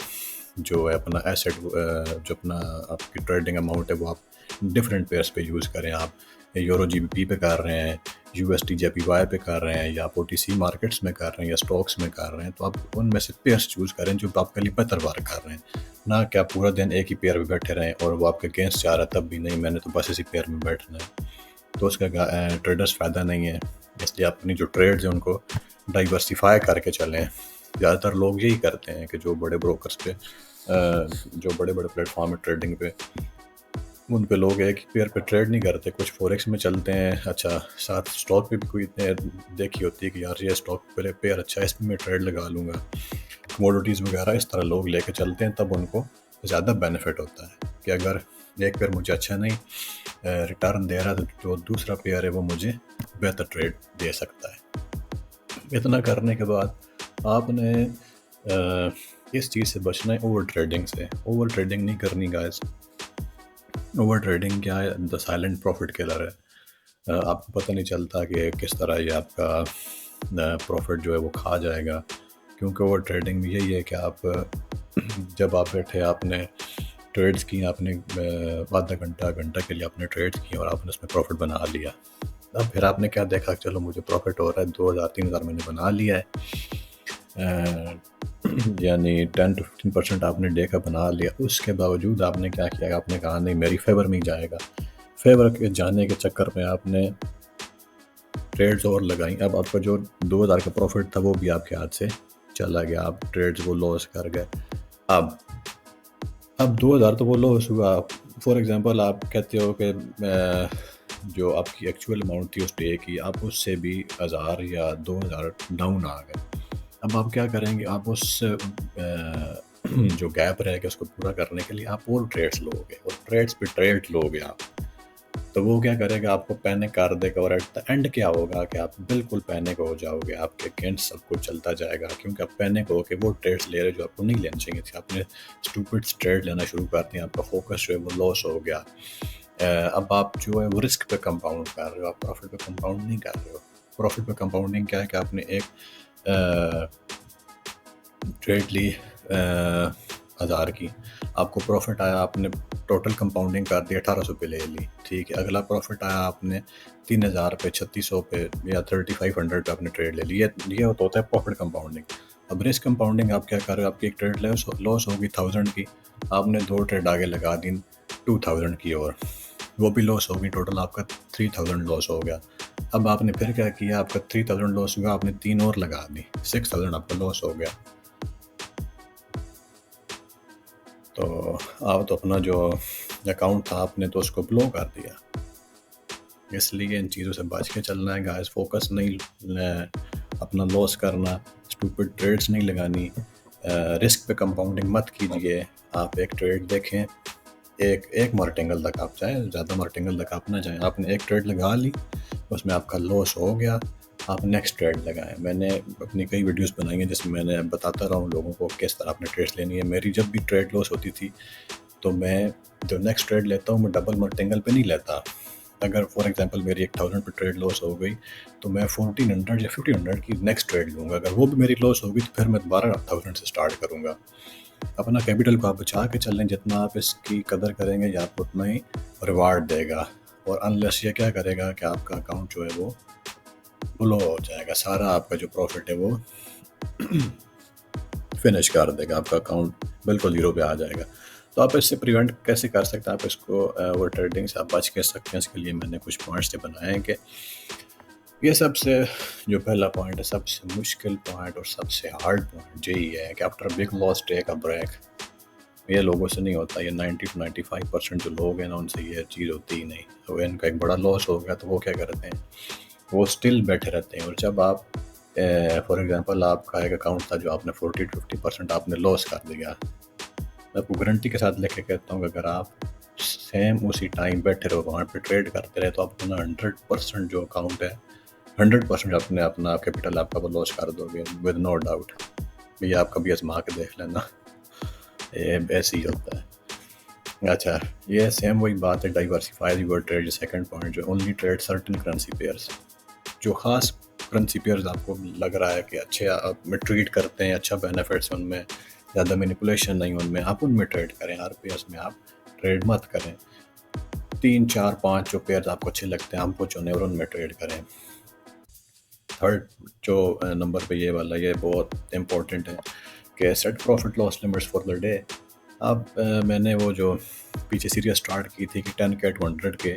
जो है अपना एसेट जो अपना आपकी ट्रेडिंग अमाउंट है वो आप डिफरेंट पेयर्स पे यूज़ करें। आप यूरो जीबीपी पे कर रहे हैं, यूएसडी जेपीवाई पे कर रहे हैं, या आप ओटीसी मार्केट्स में कर रहे हैं या स्टॉक्स में कर रहे हैं, तो आप उनमें से पेयर्स चूज़ करें जो आपके लिए बेहतर वर्क कर रहे हैं। ना कि आप पूरा दिन एक ही पेयर में बैठे रहें और वो आपके अगेंस्ट जा रहा है तब भी नहीं, मैंने तो बस इसी पेयर में बैठना है, तो उसका ट्रेडर्स फ़ायदा नहीं है। इसलिए अपनी जो ट्रेड्स हैं उनको डाइवर्सिफाई करके चलें। ज़्यादातर लोग यही करते हैं कि जो बड़े ब्रोकर्स पे जो बड़े बड़े प्लेटफॉर्म है ट्रेडिंग पे, उन पे लोग एक ही पेयर पे ट्रेड नहीं करते, कुछ फॉरेक्स में चलते हैं। अच्छा, साथ स्टॉक पे भी कोई देखी होती है कि यार ये स्टॉक पे पेयर अच्छा है, इसमें मैं ट्रेड लगा लूँगा। कमोडिटीज़ वगैरह इस तरह लोग लेके चलते हैं, तब उनको ज़्यादा बेनिफिट होता है कि अगर एक पेयर मुझे अच्छा नहीं रिटर्न दे रहा है, तो जो दूसरा पेयर है वो मुझे बेहतर ट्रेड दे सकता है। इतना करने के बाद आपने इस चीज़ से बचना है, ओवर ट्रेडिंग से। ओवर ट्रेडिंग नहीं करनी गाइस। ओवर ट्रेडिंग क्या है? द साइलेंट प्रॉफिट किलर है। आपको पता नहीं चलता कि किस तरह ये आपका प्रॉफिट जो है वो खा जाएगा, क्योंकि ओवर ट्रेडिंग में यही है कि आप जब आप बैठे आपने ट्रेड्स की, आपने आधा घंटा घंटा के लिए आपने ट्रेड्स की और आपने उसमें प्रॉफिट बना लिया। अब फिर आपने क्या देखा, चलो मुझे प्रॉफिट हो रहा है, 2000-3000 मैंने बना लिया है, यानी 10 to 15% आपने डे का बना लिया। उसके बावजूद आपने क्या किया, आपने कहा नहीं मेरी फेवर में ही जाएगा। फेवर के जाने के चक्कर में आपने ट्रेड्स और लगाई। अब आपका जो 2000 का प्रॉफिट था वो भी आपके हाथ से चला गया, आप ट्रेड्स वो लॉस कर गए। अब 2000 तो वो लॉस हुआ। फॉर एग्जांपल आप कहते हो कि जो आपकी एक्चुअल अमाउंट थी उस डे की, आप उससे भी 1000 या 2000 डाउन आ गए। अब आप क्या करेंगे, आप उस जो गैप रहेगा उसको पूरा करने के लिए आप और ट्रेड्स लोगे और ट्रेड्स पे ट्रेड लोगे आप, तो वो क्या करेगा, आपको पैनिक कर देगा। और एट द एंड क्या होगा कि आप बिल्कुल पैनिक हो जाओगे, आपके अगेंस्ट सब कुछ चलता जाएगा, क्योंकि आप पैनिक हो के वो ट्रेड्स ले रहे जो आपको नहीं लेने चाहिए थे। आपने स्टूपिड ट्रेड लेना शुरू कर दिया, आपका फोकस जो है वो लॉस हो गया। अब आप जो है वो रिस्क पे कंपाउंड कर रहे हो, आप प्रॉफिट पे कंपाउंड नहीं कर रहे हो। प्रॉफिट पे कंपाउंडिंग क्या है कि आपने एक ट्रेड ली 1000 की, आपको प्रॉफिट आया, आपने टोटल कंपाउंडिंग कर दी 1800 पे ले ली, ठीक है। अगला प्रॉफिट आया आपने 3000 पे, 3600 पे या 3500 पे आपने ट्रेड ले ली। ये होता है प्रॉफिट कंपाउंडिंग। अब रिस्क कंपाउंडिंग आप क्या कर रहे हो, आपकी एक ट्रेड लॉस होगी 1000 की, आपने 2 ट्रेड आगे लगा दी 2000 की, और वो भी लॉस होगी, टोटल आपका 3000 लॉस हो गया। अब आपने फिर क्या किया, आपका 3000 लॉस हुआ, आपने 3 और लगा दी, 6000 आपका लॉस हो गया। तो आप तो अपना जो अकाउंट था आपने तो उसको ब्लो कर दिया। इसलिए इन चीज़ों से बच के चलना है गाइस। फोकस नहीं अपना लॉस करना, स्टूपिड ट्रेड्स नहीं लगानी, रिस्क पे कंपाउंडिंग मत कीजिए। आप एक ट्रेड देखें, एक मार्टिंगल तक आप जाएँ, ज़्यादा मार्टिंगल तक आप ना जाएँ। आपने एक ट्रेड लगा ली, उसमें आपका लॉस हो गया, आप नेक्स्ट ट्रेड लगाएं। मैंने अपनी कई वीडियोस बनाई हैं जिसमें मैंने बताता रहा हूँ लोगों को किस तरह आपने ट्रेड्स लेनी है। मेरी जब भी ट्रेड लॉस होती थी तो मैं जो नेक्स्ट ट्रेड लेता हूँ मैं डबल मार्टिंगल पे नहीं लेता। अगर फॉर एग्जांपल मेरी 1000 पे ट्रेड लॉस हो गई तो मैं 1400 या 1500 की नेक्स्ट ट्रेड लूँगा। अगर वो भी मेरी लॉस होगी तो फिर मैं दोबारा 1000 से स्टार्ट करूँगा। अपना कैपिटल को आप बचा के चलें, जितना आप इसकी कदर करेंगे या आपको उतना ही रिवार्ड देगा। और अनलेस ये क्या करेगा कि आपका अकाउंट जो है वो ब्लो हो जाएगा, सारा आपका जो प्रॉफिट है वो फिनिश कर देगा, आपका अकाउंट बिल्कुल जीरो पे आ जाएगा। तो आप इससे प्रिवेंट कैसे कर सकते हैं, आप इसको ओवर ट्रेडिंग से आप बच के सकते हैं। इसके लिए मैंने कुछ पॉइंट्स बनाए हैं कि ये सबसे जो पहला पॉइंट है, सबसे मुश्किल पॉइंट और सबसे हार्ड पॉइंट यही है कि after big loss take a break. ये लोगों से नहीं होता, ये 90 to 95% जो लोग हैं ना उनसे ये चीज़ होती ही नहीं। तो इनका एक बड़ा लॉस हो गया तो वो क्या करते हैं, वो स्टिल बैठे रहते हैं। और जब आप फॉर एग्जांपल आपका एक अकाउंट था जो आपने 40 to 50% आपने लॉस कर दिया, मैं आपको गारंटी के साथ लेके कहता हूँ कि अगर आप सेम उसी टाइम बैठे रहो वहाँ पे ट्रेड करते रहे तो आपको ना 100% जो अकाउंट है 100% अपने अपना कैपिटल आपका वो लॉस कर दोगे विद नो डाउट। ये आप कभी आजमा के देख लेना, ये ऐसे ही होता है। अच्छा, ये सेम वही बात है diversify your trade. Second point जो only trade certain currency pairs, जो खास करेंसी पेयर्स आपको लग रहा है कि अच्छे आप में ट्रेड करते हैं, अच्छा बेनिफिट्स उनमें, ज़्यादा मैनिपुलेशन नहीं उनमें, आप उनमें ट्रेड करें। हर पेयर्स में आप ट्रेड मत करें। 3 4 5 जो पेयर्स आपको अच्छे लगते हैं आपको चुनें और उनमें ट्रेड करें। थर्ड जो नंबर पे ये वाला, ये बहुत इम्पोर्टेंट है कि set profit loss limits for the day. अब मैंने वो जो पीछे सीरीज स्टार्ट की थी कि 10K 200K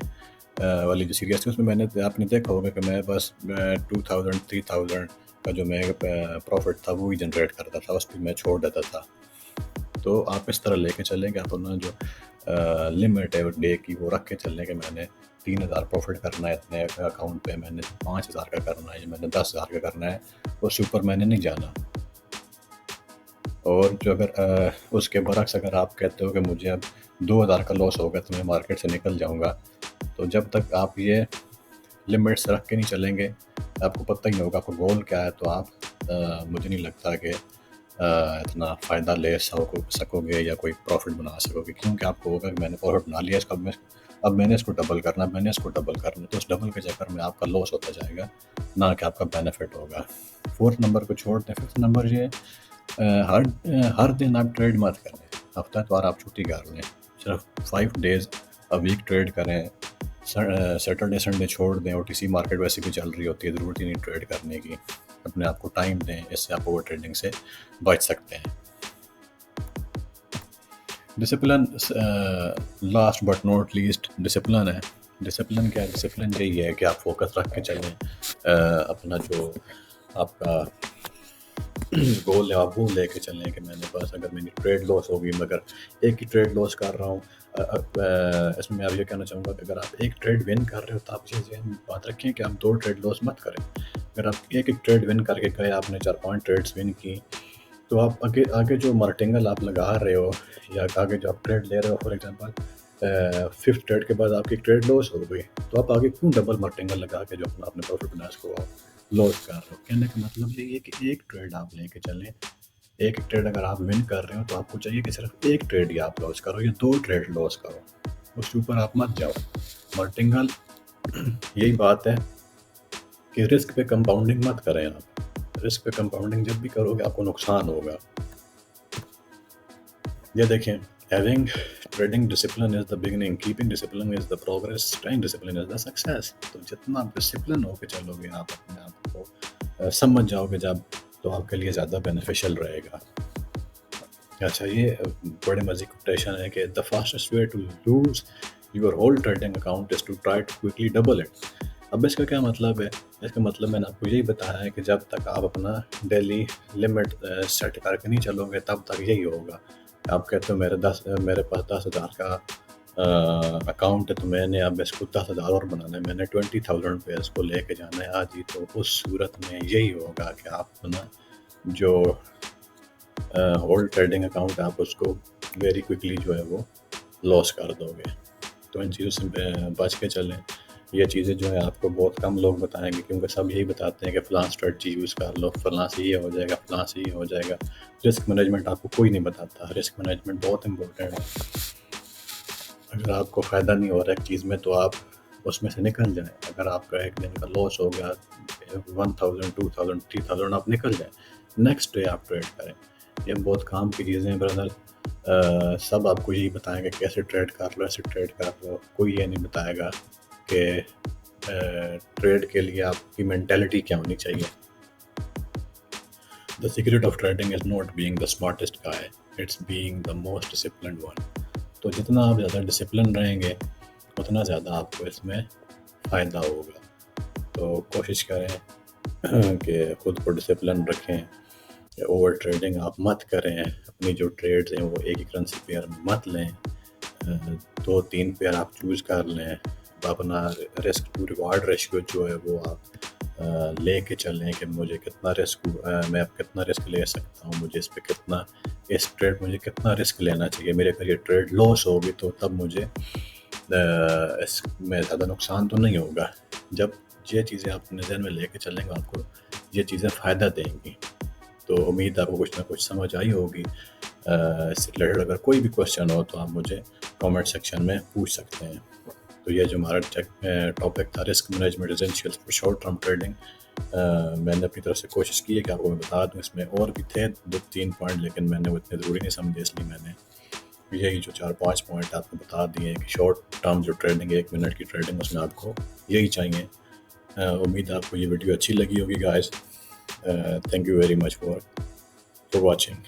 वाली जो सीरीज थी उसमें मैंने आपने देखा होगा कि मैं बस 2000 3000 का जो मैं प्रॉफिट था वो ही जनरेट करता था, उस पर मैं छोड़ देता था। तो आप इस तरह लेके चलें कि आप अपना जो लिमिट है डे की वो रख के चलें कि मैंने 3,000 प्रॉफिट करना है इतने अकाउंट पे, मैंने 5,000 का करना है या मैंने 10,000 का करना है, उससे ऊपर मैंने नहीं जाना। और जो अगर उसके बरक्स अगर आप कहते हो कि मुझे अब 2,000 का लॉस होगा तो मैं मार्केट से निकल जाऊंगा, तो जब तक आप ये लिमिट्स रख के नहीं चलेंगे, आपको पता ही नहीं होगा आपका गोल क्या है, तो आप मुझे नहीं लगता कि इतना फ़ायदा ले सकोगे या कोई प्रॉफिट बना सकोगे, क्योंकि आपको होगा कि मैंने प्रॉफिट बना लिया, इसका अब मैंने इसको डबल करना, मैंने इसको डबल करना, तो उस डबल के चक्कर में आपका लॉस होता जाएगा, ना कि आपका बेनिफिट होगा। फोर्थ नंबर को छोड़ दें। फिफ्थ नंबर ये हर दिन आप ट्रेड मत करें, हफ्ता इतवार आप छुट्टी कर लें, सिर्फ 5 डेज़ अ वीक ट्रेड करें, सैटरडे संडे छोड़ दें। OTC मार्केट वैसे भी चल रही होती है, ज़रूरत ही नहीं ट्रेड करने की, अपने आप को टाइम दें, इससे आप ओवर ट्रेडिंग से बच सकते हैं। Discipline, last but not least discipline है। डिसिप्लिन क्या है? डिसिप्लिन यही है कि आप फोकस रख के चलें, अपना जो आपका गोल है आप वो लेके चलें कि मैंने बस अगर मेरी ट्रेड लॉस होगी, मगर एक ही ट्रेड लॉस कर रहा हूँ, इसमें मैं आप ये कहना चाहूँगा कि अगर आप एक ट्रेड विन कर रहे हो तो आप ये ज़हन बात रखें कि आप 2 ट्रेड लॉस मत करें। अगर आप एक ट्रेड विन करके गए, आपने 4-5 ट्रेड्स विन की, तो आप आगे आगे जो मार्टिंगल आप लगा रहे हो या आगे जो आप ट्रेड ले रहे हो, फॉर एग्जांपल 5th ट्रेड के बाद आपकी ट्रेड लॉस हो गई, तो आप आगे क्यों डबल मार्टिंगल लगा के जो अपना आपने प्रॉफिट बना उसको आप लॉस कर रहे हो? कहने का मतलब ये है कि एक ट्रेड आप लेके चलें, एक ट्रेड अगर आप विन कर रहे हो तो आपको चाहिए कि सिर्फ एक ट्रेड ही आप लॉस करो या 2 ट्रेड लॉस करो, उसके ऊपर आप मत जाओ। मार्टिंगल यही बात है कि रिस्क पे कंपाउंडिंग मत करें आप। रिस्क पे कंपाउंडिंग जब भी करोगे आपको नुकसान होगा। ये देखें, having trading discipline is the beginning, keeping discipline is the progress, staying discipline is the success. तो जितना आप डिसिप्लिन होकर चलोगे, आप अपने आप को समझ जाओगे जब, तो आपके लिए ज़्यादा बेनिफिशियल रहेगा। अच्छा, ये बड़े मज़े की कोटेशन है कि the fastest way to lose your whole trading account is to try to quickly double it. अब इसका क्या मतलब है? इसका मतलब मैंने आपको यही बताया है कि जब तक आप अपना डेली लिमिट सेट करके नहीं चलोगे, तब तक यही होगा। आप कहते हो मेरे पास 10,000 का अकाउंट है, तो मैंने अब इसको 10,000 और बनाना है, मैंने 20,000 पे इसको लेके जाना है आज ही। तो उस सूरत में यही होगा कि आप अपना जो होल्ड ट्रेडिंग अकाउंट आप उसको वेरी क्विकली जो है वो लॉस कर दोगे। तो इन चीज़ों से बच के चलें। ये चीज़ें जो है आपको बहुत कम लोग बताएंगे, क्योंकि सब यही बताते हैं कि फ़लाँ स्ट्रेटजी यूज़ कर लो, फ़लाँ से ये हो जाएगा, फ़लाँ से ये हो जाएगा। रिस्क मैनेजमेंट आपको कोई नहीं बताता। रिस्क मैनेजमेंट बहुत इम्पोर्टेंट है। अगर आपको फ़ायदा नहीं हो रहा है एक चीज़ में, तो आप उसमें से निकल जाएँ। अगर आपका एक दिन का लॉस हो गया 1,000, 2,000, 3,000, आप निकल जाएँ, नेक्स्ट डे आप ट्रेड करें। ये बहुत काम की चीज़ें हैं ब्रदर। सब आपको यही बताएंगे कैसे ट्रेड कर लो, ऐसे ट्रेड कर लो। कोई ये नहीं बताएगा कि ट्रेड के लिए आपकी मेंटालिटी क्या होनी चाहिए। The secret of trading is not being the smartest guy, it's being the most disciplined one. तो जितना आप ज़्यादा डिसिप्लिन रहेंगे, उतना ज़्यादा आपको इसमें फ़ायदा होगा। तो कोशिश करें कि ख़ुद को डिसिप्लिन रखें, ओवर ट्रेडिंग आप मत करें, अपनी जो ट्रेड्स हैं वो एक ही करेंसी पेयर में मत लें, 2-3 पेयर आप चूज़ कर लें। अपना रिस्क टू रिवार्ड रेशियो जो है वो आप लेके चलें कि मुझे कितना रिस्क, मैं अब कितना रिस्क ले सकता हूँ, मुझे इस ट्रेड मुझे कितना रिस्क लेना चाहिए। मेरे अगर ये ट्रेड लॉस होगी तो तब मुझे इसमें ज़्यादा नुकसान तो नहीं होगा। जब ये चीज़ें आप अपने ज़हन में लेके चलेंगे, आपको ये चीज़ें फ़ायदा देंगी। तो उम्मीद आपको कुछ ना कुछ समझ आई होगी। इससे रिलेटेड अगर कोई भी क्वेश्चन हो तो आप मुझे कमेंट सेक्शन में पूछ सकते हैं। तो ये जो हमारा टॉपिक था, risk management essentials for short term trading, मैंने अपनी तरफ से कोशिश की है कि आपको मैं बता दूं। इसमें और भी थे 2-3 पॉइंट, लेकिन मैंने वो इतने ज़रूरी नहीं समझे, इसलिए मैंने यही जो 4-5 पॉइंट आपको बता दिए हैं कि शॉर्ट टर्म जो ट्रेडिंग है, 1 मिनट की ट्रेडिंग, उसमें आपको यही चाहिए। उम्मीद आपको ये वीडियो अच्छी लगी होगी guys. Thank you very much for watching.